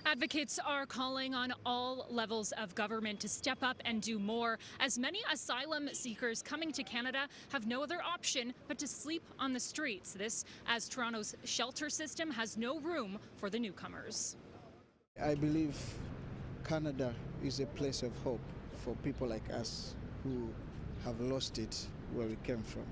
Advocates are calling on all levels of government to step up and do more, as many asylum seekers coming to Canada have no other option but to sleep on the streets. This as Toronto's shelter system has no room for the newcomers. I believe Canada is a place of hope for people like us who have lost it where we came from.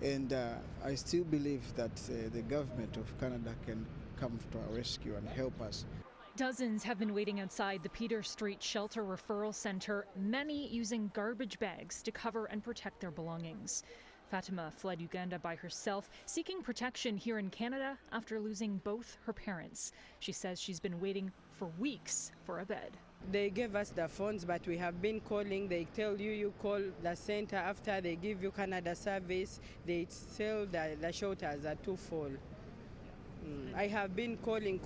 And I still believe that the government of Canada can come to our rescue and help us. Dozens have been waiting outside the Peter Street Shelter Referral Centre, many using garbage bags to cover and protect their belongings. Fatima fled Uganda by herself, seeking protection here in Canada after losing both her parents. She says she's been waiting for weeks for a bed. They gave us the phones, but we have been calling. They tell you call the center. After they give you Canada service, they tell the shelters are too full. I have been calling.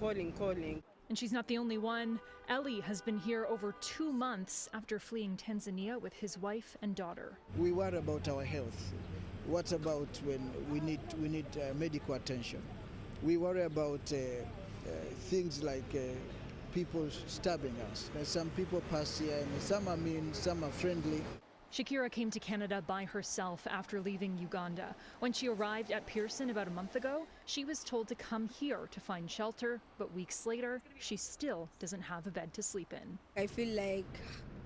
And she's not the only one. Ellie has been here over 2 months after fleeing Tanzania with his wife and daughter. We worry about our health. What about when we need medical attention? We worry about things like people stabbing us. Some people pass here, and some are mean, some are friendly. Shakira came to Canada by herself after leaving Uganda. When she arrived at Pearson about a month ago, she was told to come here to find shelter, but weeks later, she still doesn't have a bed to sleep in. I feel like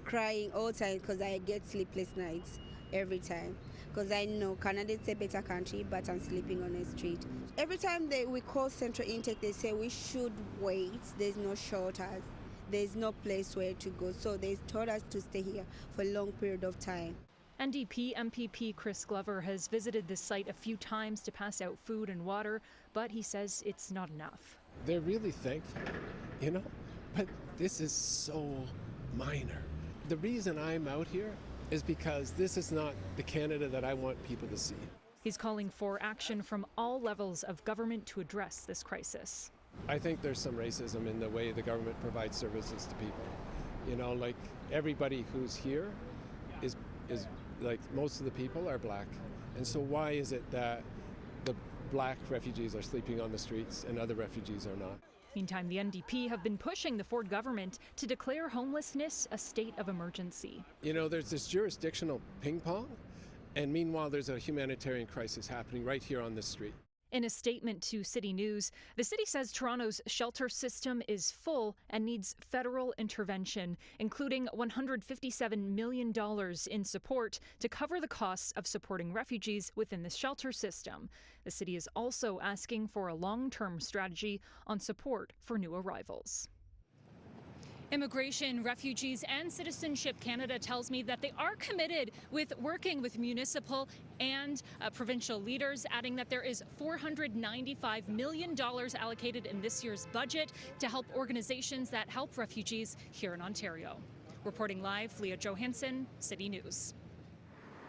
crying all the time because I get sleepless nights every time. Because I know Canada is a better country, but I'm sleeping on the street. Every time we call central intake, they say we should wait. There's no shelters. There's no place where to go, so they told us to stay here for a long period of time. NDP MPP Chris Glover has visited this site a few times to pass out food and water, but he says it's not enough. They're really thankful, but this is so minor. The reason I'm out here is because this is not the Canada that I want people to see. He's calling for action from all levels of government to address this crisis. I think there's some racism in the way the government provides services to people. Like everybody who's here is like most of the people are black. And so why is it that the black refugees are sleeping on the streets and other refugees are not? Meantime, the NDP have been pushing the Ford government to declare homelessness a state of emergency. There's this jurisdictional ping pong, and meanwhile there's a humanitarian crisis happening right here on this street. In a statement to CityNews, the city says Toronto's shelter system is full and needs federal intervention, including $157 million in support to cover the costs of supporting refugees within the shelter system. The city is also asking for a long-term strategy on support for new arrivals. Immigration, Refugees and Citizenship Canada tells me that they are committed with working with municipal and provincial leaders, adding that there is $495 million allocated in this year's budget to help organizations that help refugees here in Ontario. Reporting live, Leah Johansson, City News.